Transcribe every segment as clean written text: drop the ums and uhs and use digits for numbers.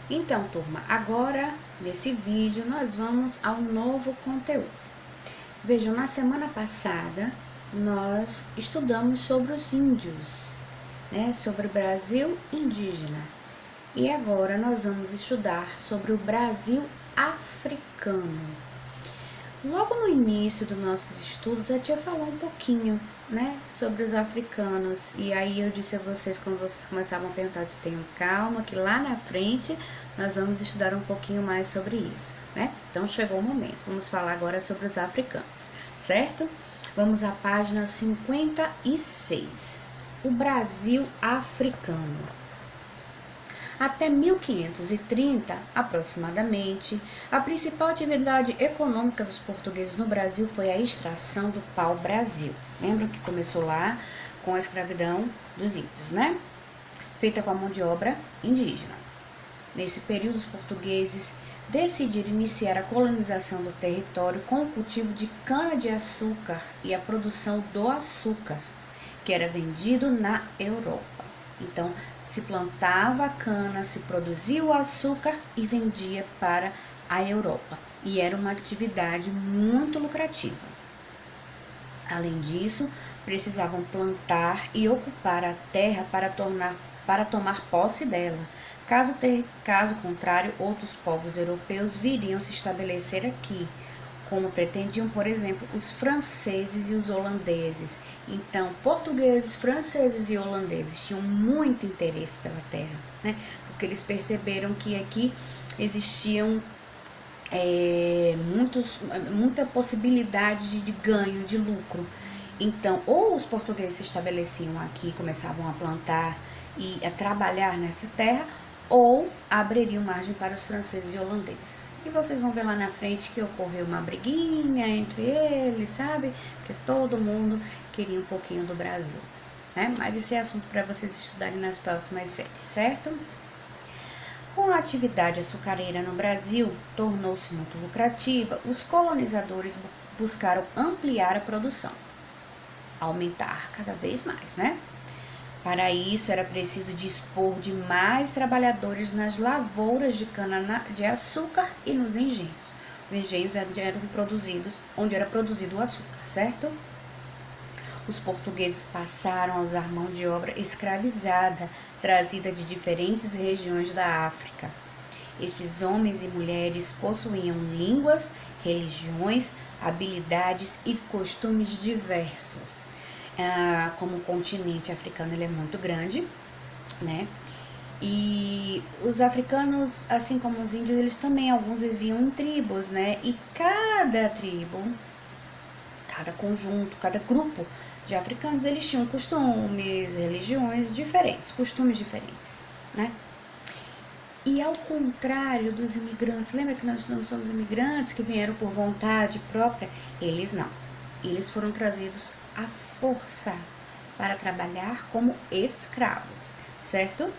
Então, turma, agora nesse vídeo nós vamos ao novo conteúdo. Vejam, na semana passada nós estudamos sobre os índios, né? Sobre o Brasil indígena. E agora nós vamos estudar sobre o Brasil africano. Logo no início dos nossos estudos, a tia falou um pouquinho, né, sobre os africanos. E aí eu disse a vocês, quando vocês começavam a perguntar, tenham calma, que lá na frente nós vamos estudar um pouquinho mais sobre isso, né? Então chegou o momento, vamos falar agora sobre os africanos, certo? Vamos à página 56. O Brasil africano. Até 1530, aproximadamente, a principal atividade econômica dos portugueses no Brasil foi a extração do pau-brasil. Lembram que começou lá com a escravidão dos índios, né? Feita com a mão de obra indígena. Nesse período, os portugueses decidiram iniciar a colonização do território com o cultivo de cana-de-açúcar e a produção do açúcar, que era vendido na Europa. Então, se plantava a cana, se produzia o açúcar e vendia para a Europa. E era uma atividade muito lucrativa. Além disso, precisavam plantar e ocupar a terra para tomar posse dela. Caso contrário, outros povos europeus viriam se estabelecer aqui, como pretendiam, por exemplo, os franceses e os holandeses. Então, portugueses, franceses e holandeses tinham muito interesse pela terra, né? Porque eles perceberam que aqui existiam muita possibilidade de ganho, de lucro. Então, ou os portugueses se estabeleciam aqui, começavam a plantar e a trabalhar nessa terra, ou abririam margem para os franceses e holandeses. E vocês vão ver lá na frente que ocorreu uma briguinha entre eles, sabe? Porque todo mundo queria um pouquinho do Brasil, né? Mas esse é assunto para vocês estudarem nas próximas séries, certo? Com a atividade açucareira no Brasil tornou-se muito lucrativa, os colonizadores buscaram ampliar a produção, aumentar cada vez mais, né? Para isso, era preciso dispor de mais trabalhadores nas lavouras de cana-de-açúcar e nos engenhos. Os engenhos eram produzidos onde era produzido o açúcar, certo? Os portugueses passaram a usar mão de obra escravizada, trazida de diferentes regiões da África. Esses homens e mulheres possuíam línguas, religiões, habilidades e costumes diversos. Como o continente africano ele é muito grande, né? E os africanos, assim como os índios, eles também, alguns viviam em tribos, né? E cada tribo, cada conjunto, cada grupo de africanos, eles tinham costumes, religiões diferentes, costumes diferentes, né? E ao contrário dos imigrantes, lembra que nós não somos imigrantes que vieram por vontade própria? Eles não. Eles foram trazidos à força para trabalhar como escravos, certo?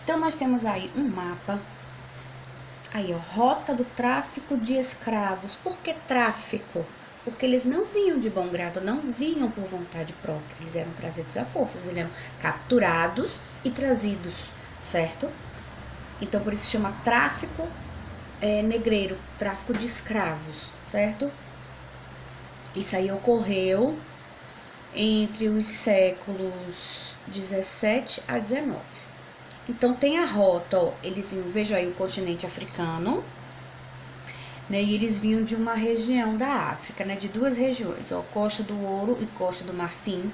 Então, nós temos aí um mapa. Aí, ó, rota do tráfico de escravos. Por que tráfico? Porque eles não vinham de bom grado, não vinham por vontade própria. Eles eram trazidos à força, eles eram capturados e trazidos, certo? Então, por isso se chama tráfico negreiro, tráfico de escravos, certo? Isso aí ocorreu entre os séculos 17 a 19. Então, tem a rota, ó, eles vinham, veja aí o continente africano, né, e eles vinham de uma região da África, né, de duas regiões, ó, Costa do Ouro e Costa do Marfim,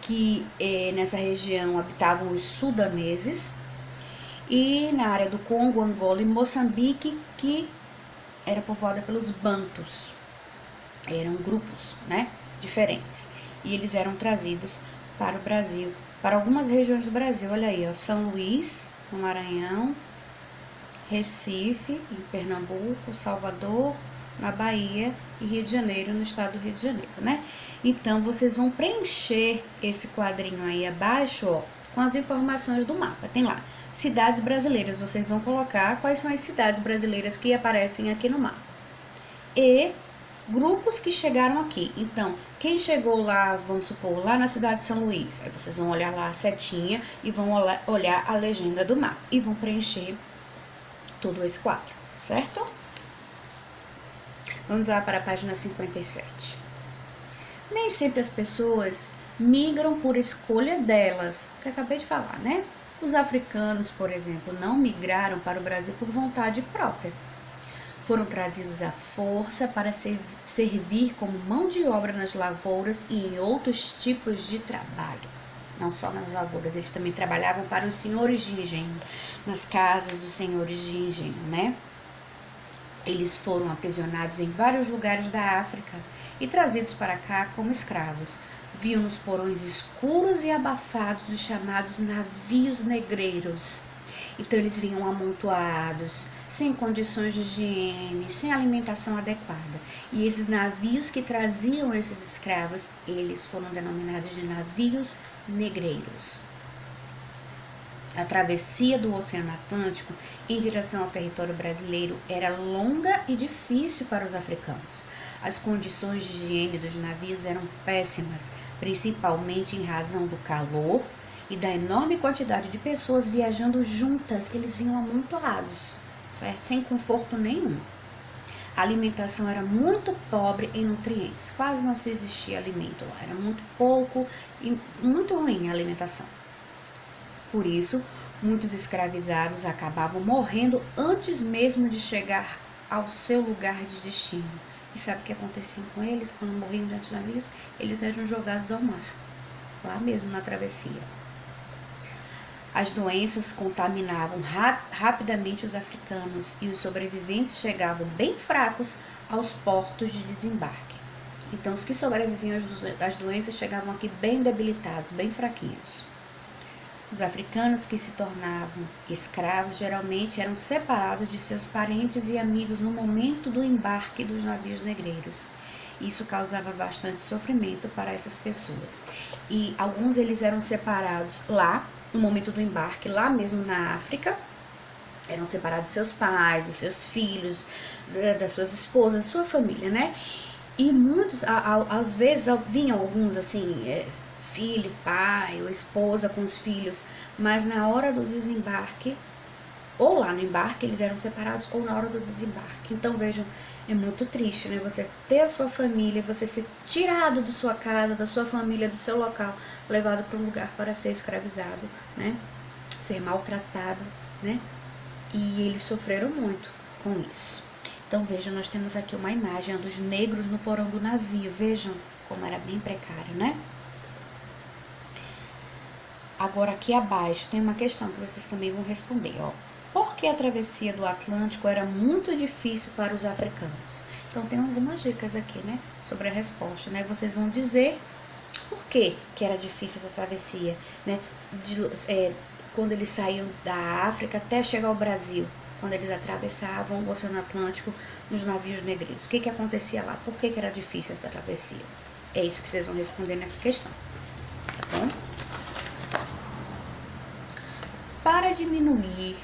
que nessa região habitavam os sudaneses, e na área do Congo, Angola e Moçambique, que era povoada pelos bantus. Eram grupos, né, diferentes. E eles eram trazidos para o Brasil, para algumas regiões do Brasil. Olha aí, ó, São Luís, no Maranhão, Recife, em Pernambuco, Salvador, na Bahia e Rio de Janeiro, no estado do Rio de Janeiro, né? Então, vocês vão preencher esse quadrinho aí abaixo, ó, com as informações do mapa. Tem lá, cidades brasileiras. Vocês vão colocar quais são as cidades brasileiras que aparecem aqui no mapa. E grupos que chegaram aqui. Então, quem chegou lá, vamos supor, lá na cidade de São Luís, aí vocês vão olhar lá a setinha e vão olhar a legenda do mapa e vão preencher todo esse quadro, certo? Vamos lá para a página 57. Nem sempre as pessoas migram por escolha delas, que eu acabei de falar, né? Os africanos, por exemplo, não migraram para o Brasil por vontade própria. Foram trazidos à força para servir como mão de obra nas lavouras e em outros tipos de trabalho. Não só nas lavouras, eles também trabalhavam para os senhores de engenho, nas casas dos senhores de engenho, né? Eles foram aprisionados em vários lugares da África e trazidos para cá como escravos. Viam nos porões escuros e abafados dos chamados navios negreiros. Então eles vinham amontoados, sem condições de higiene, sem alimentação adequada. E esses navios que traziam esses escravos, eles foram denominados de navios negreiros. A travessia do Oceano Atlântico em direção ao território brasileiro era longa e difícil para os africanos. As condições de higiene dos navios eram péssimas, principalmente em razão do calor e da enorme quantidade de pessoas viajando juntas. Eles vinham amontoados, certo? Sem conforto nenhum. A alimentação era muito pobre em nutrientes, quase não se existia alimento lá, era muito pouco e muito ruim a alimentação. Por isso, muitos escravizados acabavam morrendo antes mesmo de chegar ao seu lugar de destino. E sabe o que acontecia com eles quando morriam dentro dos navios? Eles eram jogados ao mar, lá mesmo na travessia. As doenças contaminavam rapidamente os africanos e os sobreviventes chegavam bem fracos aos portos de desembarque. Então, os que sobreviviam às doenças chegavam aqui bem debilitados, bem fraquinhos. Os africanos que se tornavam escravos geralmente eram separados de seus parentes e amigos no momento do embarque dos navios negreiros. Isso causava bastante sofrimento para essas pessoas. E alguns eles eram separados lá, no momento do embarque, lá mesmo na África. Eram separados de seus pais, dos seus filhos, das suas esposas, da sua família, né? E muitos, às vezes, vinham alguns assim, filho, pai ou esposa com os filhos, mas na hora do desembarque, ou lá no embarque, eles eram separados, ou na hora do desembarque. Então, vejam, é muito triste, né? Você ter a sua família, você ser tirado da sua casa, da sua família, do seu local, levado para um lugar para ser escravizado, né? Ser maltratado, né? E eles sofreram muito com isso. Então, vejam, nós temos aqui uma imagem dos negros no porão do navio. Vejam como era bem precário, né? Agora, aqui abaixo, tem uma questão que vocês também vão responder, ó. Por que a travessia do Atlântico era muito difícil para os africanos? Então, tem algumas dicas aqui, né, sobre a resposta, né? Vocês vão dizer por que era difícil essa travessia, né? Quando eles saíam da África até chegar ao Brasil, quando eles atravessavam o Oceano Atlântico nos navios negreiros. O que acontecia lá? Por que era difícil essa travessia? É isso que vocês vão responder nessa questão, tá bom? Para diminuir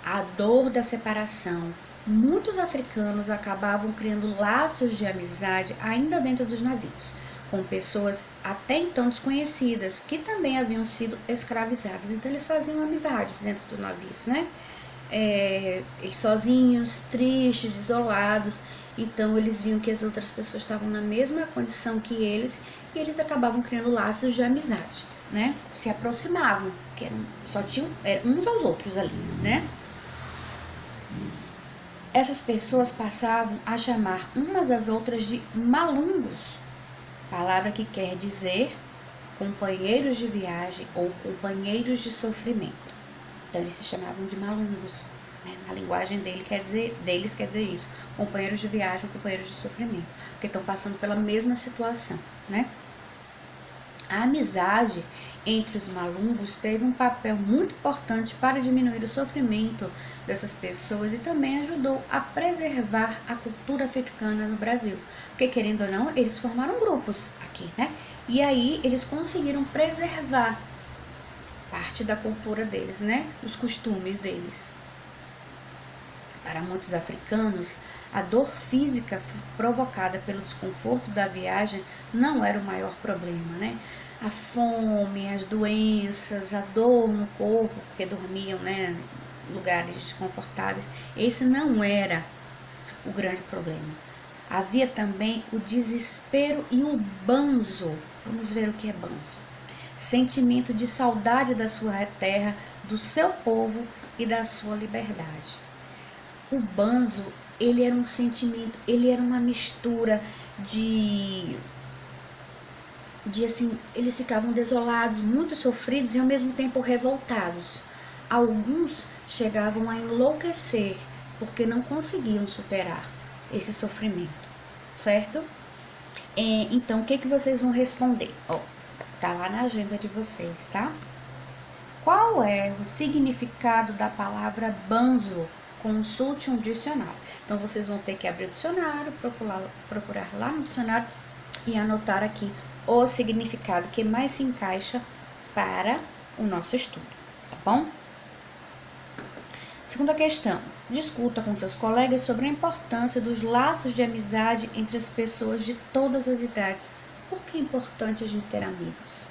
a dor da separação, muitos africanos acabavam criando laços de amizade ainda dentro dos navios, com pessoas até então desconhecidas, que também haviam sido escravizadas. Então eles faziam amizades dentro dos navios, né? Eles sozinhos, tristes, isolados. Então eles viam que as outras pessoas estavam na mesma condição que eles e eles acabavam criando laços de amizade, né? Se aproximavam, que só tinham uns aos outros ali, né? Essas pessoas passavam a chamar umas às outras de malungos, palavra que quer dizer companheiros de viagem ou companheiros de sofrimento. Então eles se chamavam de malungos, né? Na linguagem deles quer dizer isso, companheiros de viagem, companheiros de sofrimento, porque estão passando pela mesma situação, né? A amizade entre os malungos teve um papel muito importante para diminuir o sofrimento dessas pessoas e também ajudou a preservar a cultura africana no Brasil. Porque, querendo ou não, eles formaram grupos aqui, né? E aí eles conseguiram preservar parte da cultura deles, né? Os costumes deles. Para muitos africanos, a dor física provocada pelo desconforto da viagem não era o maior problema, né? A fome, as doenças, a dor no corpo, porque dormiam, né, lugares desconfortáveis. Esse não era o grande problema. Havia também o desespero e o banzo. Vamos ver o que é banzo. Sentimento de saudade da sua terra, do seu povo e da sua liberdade. O banzo, ele era um sentimento, ele era uma mistura de assim, eles ficavam desolados, muito sofridos e ao mesmo tempo revoltados. Alguns chegavam a enlouquecer porque não conseguiam superar esse sofrimento, certo? Então, o que vocês vão responder? Tá lá na agenda de vocês, tá? Qual é o significado da palavra banzo? Consulte um dicionário. Então, vocês vão ter que abrir o dicionário, procurar lá no dicionário e anotar aqui o significado que mais se encaixa para o nosso estudo, tá bom? Segunda questão. Discuta com seus colegas sobre a importância dos laços de amizade entre as pessoas de todas as idades. Por que é importante a gente ter amigos?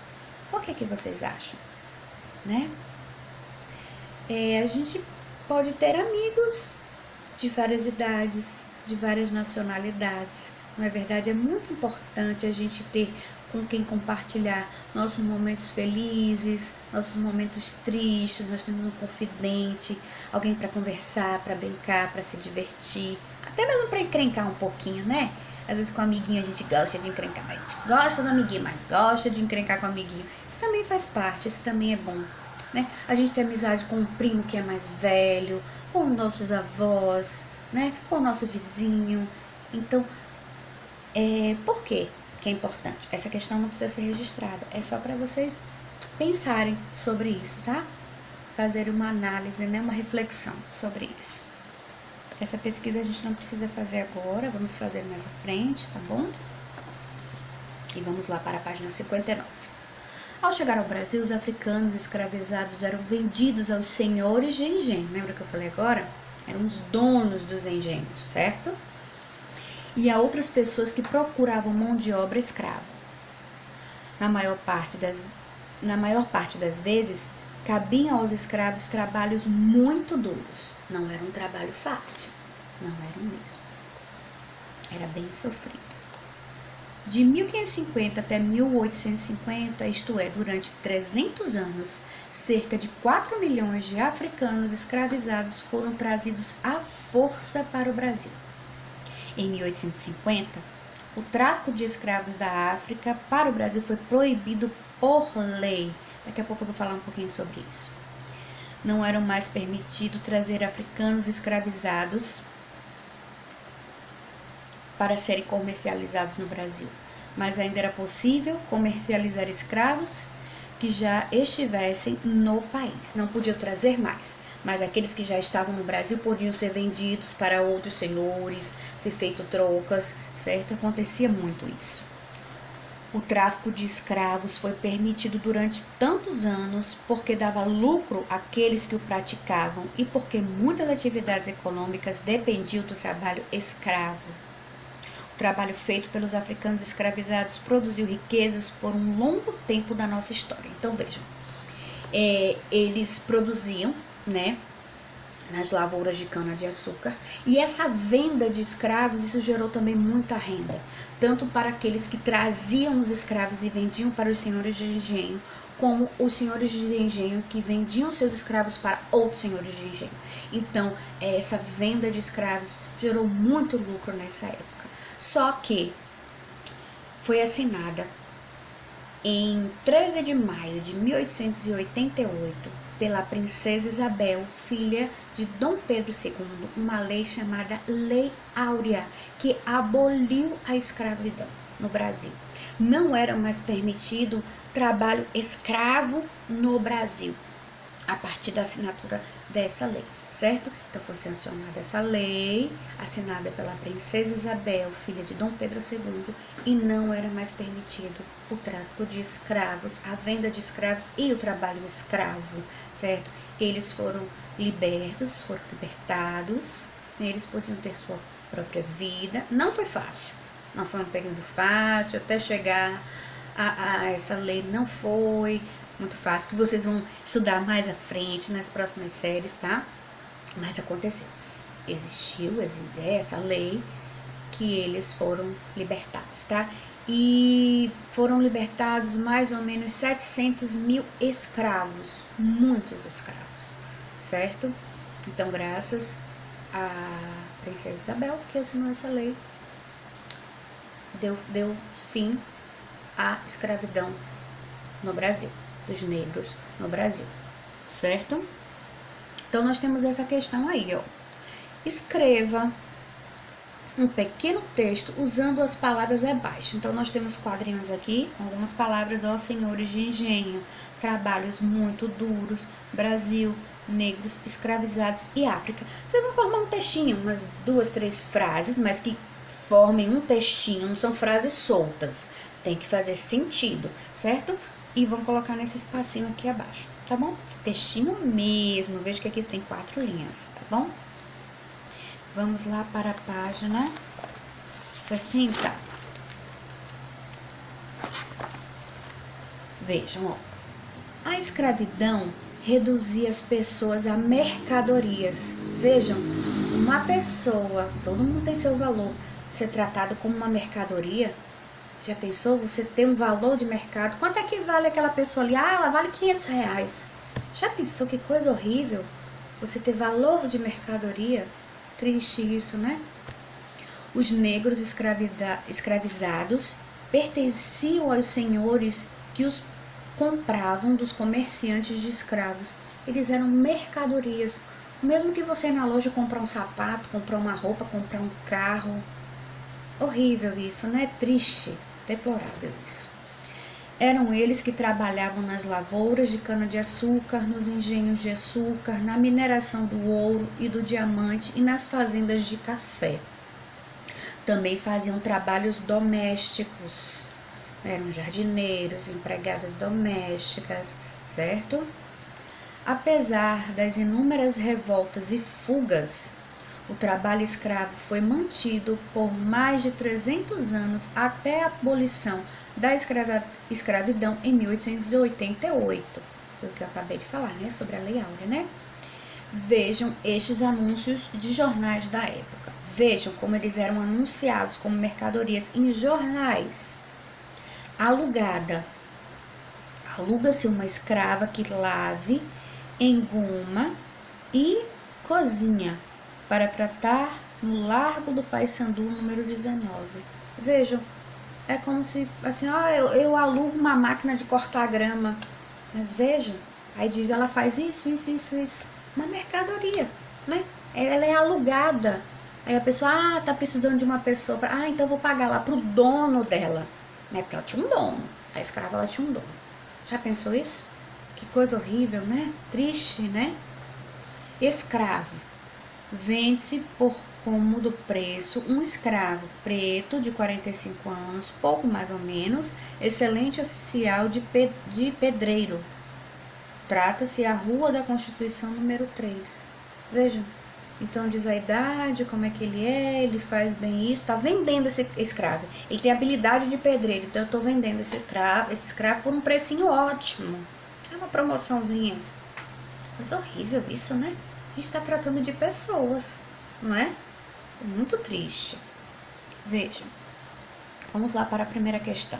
Por que vocês acham? Né? A gente pode ter amigos de várias idades, de várias nacionalidades. Não é verdade? É muito importante a gente ter com quem compartilhar nossos momentos felizes, nossos momentos tristes. Nós temos um confidente, alguém para conversar, para brincar, para se divertir, até mesmo para encrencar um pouquinho, né? Às vezes com o amiguinho a gente gosta de encrencar, mas a gente gosta do amiguinho, mas gosta de encrencar com o amiguinho. Isso também faz parte, isso também é bom, né? A gente tem amizade com o primo que é mais velho, com nossos avós, né? Com o nosso vizinho. Então, por quê que é importante? Essa questão não precisa ser registrada, é só para vocês pensarem sobre isso, tá? Fazer uma análise, né? Uma reflexão sobre isso. Essa pesquisa a gente não precisa fazer agora, vamos fazer mais à frente, tá bom? E vamos lá para a página 59. Ao chegar ao Brasil, os africanos escravizados eram vendidos aos senhores de engenho. Lembra que eu falei agora? Eram os donos dos engenhos, certo? E a outras pessoas que procuravam mão de obra escrava. Na maior parte das vezes, cabiam aos escravos trabalhos muito duros. Não era um trabalho fácil, não era mesmo. Era bem sofrido. De 1550 até 1850, isto é, durante 300 anos, cerca de 4 milhões de africanos escravizados foram trazidos à força para o Brasil. Em 1850, o tráfico de escravos da África para o Brasil foi proibido por lei. Daqui a pouco eu vou falar um pouquinho sobre isso. Não era mais permitido trazer africanos escravizados para serem comercializados no Brasil, mas ainda era possível comercializar escravos que já estivessem no país. Não podiam trazer mais, mas aqueles que já estavam no Brasil podiam ser vendidos para outros senhores, ser feito trocas, certo? Acontecia muito isso. O tráfico de escravos foi permitido durante tantos anos porque dava lucro àqueles que o praticavam e porque muitas atividades econômicas dependiam do trabalho escravo. O trabalho feito pelos africanos escravizados produziu riquezas por um longo tempo da nossa história. Então vejam, eles produziam, né, nas lavouras de cana-de-açúcar, e essa venda de escravos, isso gerou também muita renda, tanto para aqueles que traziam os escravos e vendiam para os senhores de engenho, como os senhores de engenho que vendiam seus escravos para outros senhores de engenho. Então, essa venda de escravos gerou muito lucro nessa época. Só que foi assinada em 13 de maio de 1888 pela princesa Isabel, filha de Dom Pedro II, uma lei chamada Lei Áurea, que aboliu a escravidão no Brasil. Não era mais permitido trabalho escravo no Brasil, a partir da assinatura dessa lei, certo? Então foi sancionada essa lei, assinada pela princesa Isabel, filha de Dom Pedro II, e não era mais permitido o tráfico de escravos, a venda de escravos e o trabalho escravo, certo? Eles foram libertos, foram libertados, eles podiam ter sua própria vida. Não foi fácil, não foi um período fácil, até chegar a essa lei não foi muito fácil, que vocês vão estudar mais à frente, nas próximas séries, tá? Mas aconteceu. Existiu essa lei que eles foram libertados, tá? E foram libertados mais ou menos 700 mil escravos, muitos escravos, certo? Então, graças à princesa Isabel, que assinou essa lei, deu fim à escravidão no Brasil, dos negros no Brasil, certo? Então, nós temos essa questão aí, ó. Escreva um pequeno texto usando as palavras abaixo. Então, nós temos quadrinhos aqui, com algumas palavras, ó, senhores de engenho, trabalhos muito duros, Brasil, negros, escravizados e África. Vocês vão formar um textinho, umas 2, 3 frases, mas que formem um textinho, não são frases soltas. Tem que fazer sentido, certo? E vão colocar nesse espacinho aqui abaixo, tá bom? Textinho mesmo, veja que aqui tem 4 linhas, tá bom? Vamos lá para a página 60. Vejam, ó. A escravidão reduzia as pessoas a mercadorias. Vejam, uma pessoa, todo mundo tem seu valor, ser tratado como uma mercadoria. Já pensou? Você ter um valor de mercado. Quanto é que vale aquela pessoa ali? Ah, ela vale R$500. Já pensou que coisa horrível? Você ter valor de mercadoria? Triste isso, né? Os negros escravizados pertenciam aos senhores que os compravam dos comerciantes de escravos. Eles eram mercadorias. Mesmo que você ir na loja comprar um sapato, comprar uma roupa, comprar um carro. Horrível isso, né? Triste, deplorável isso. Eram eles que trabalhavam nas lavouras de cana-de-açúcar, nos engenhos de açúcar, na mineração do ouro e do diamante e nas fazendas de café. Também faziam trabalhos domésticos, eram jardineiros, empregadas domésticas, certo? Apesar das inúmeras revoltas e fugas, o trabalho escravo foi mantido por mais de 300 anos até a abolição da escravidão em 1888. Foi o que eu acabei de falar, né? Sobre a Lei Áurea, né? Vejam estes anúncios de jornais da época. Vejam como eles eram anunciados como mercadorias em jornais. Alugada. Aluga-se uma escrava que lave, enguma e cozinha para tratar no Largo do Paissandu, número 19. Vejam, é como se, assim, ó, eu alugo uma máquina de cortar grama. Mas vejam, aí diz, ela faz isso. Uma mercadoria, né? Ela é alugada. Aí a pessoa, tá precisando de uma pessoa. Então eu vou pagar lá pro dono dela. Né? Porque ela tinha um dono. A escrava, ela tinha um dono. Já pensou isso? Que coisa horrível, né? Triste, né? Escravo. Vende-se por cômodo preço um escravo preto de 45 anos, pouco mais ou menos, excelente oficial de pedreiro. Trata-se a Rua da Constituição número 3. Vejam, então diz a idade, como é que ele faz bem isso, tá vendendo esse escravo. Ele tem habilidade de pedreiro, então eu tô vendendo esse escravo por um precinho ótimo. É uma promoçãozinha. Coisa horrível isso, né? A gente está tratando de pessoas, não é? Muito triste. Vejam, vamos lá para a primeira questão.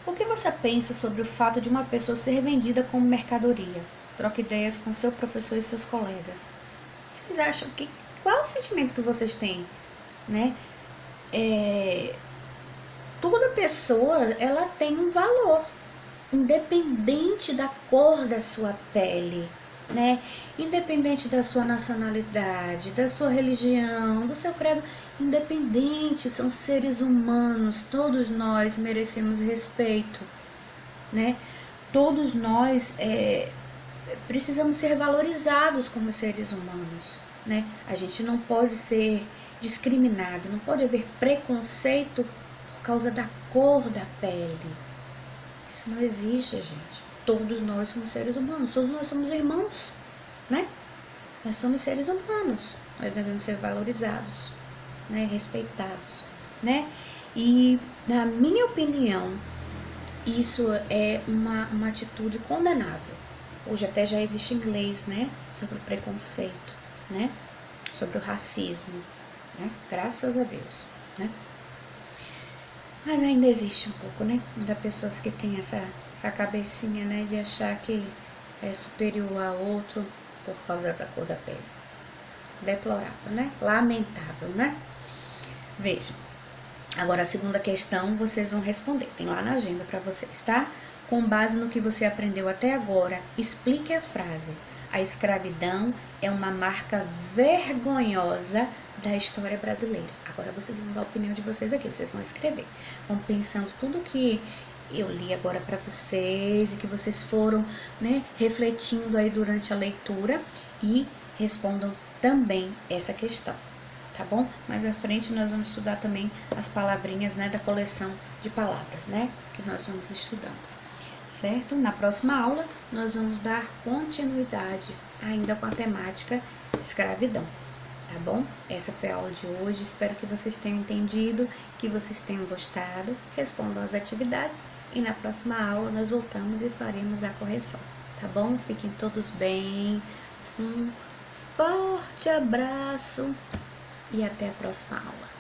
O que você pensa sobre o fato de uma pessoa ser vendida como mercadoria? Troque ideias com seu professor e seus colegas. Vocês acham que... Qual é o sentimento que vocês têm, né? Toda pessoa, ela tem um valor, independente da cor da sua pele, né? Independente da sua nacionalidade, da sua religião, do seu credo, independente, são seres humanos, todos nós merecemos respeito, né? Todos nós precisamos ser valorizados como seres humanos, né? A gente não pode ser discriminado, não pode haver preconceito por causa da cor da pele. Isso não existe, gente. Todos nós somos seres humanos, todos nós somos irmãos, né? Nós somos seres humanos, nós devemos ser valorizados, né? Respeitados, né? E, na minha opinião, isso é uma atitude condenável. Hoje até já existem leis, né? Sobre o preconceito, né? Sobre o racismo, né? Graças a Deus, né? Mas ainda existe um pouco, né? Da pessoas que tem essa cabecinha, né? De achar que é superior a outro por causa da cor da pele. Deplorável, né? Lamentável, né? Vejam. Agora a segunda questão vocês vão responder. Tem lá na agenda para vocês, tá? Com base no que você aprendeu até agora, explique a frase. A escravidão é uma marca vergonhosa da história brasileira. Agora vocês vão dar a opinião de vocês aqui, vocês vão escrever. Vão pensando tudo que eu li agora para vocês e que vocês foram, né, refletindo aí durante a leitura e respondam também essa questão, tá bom? Mais à frente nós vamos estudar também as palavrinhas, né, da coleção de palavras, né, que nós vamos estudando, certo? Na próxima aula nós vamos dar continuidade ainda com a temática escravidão, tá bom? Essa foi a aula de hoje, espero que vocês tenham entendido, que vocês tenham gostado, respondam as atividades e na próxima aula nós voltamos e faremos a correção, tá bom? Fiquem todos bem, um forte abraço e até a próxima aula.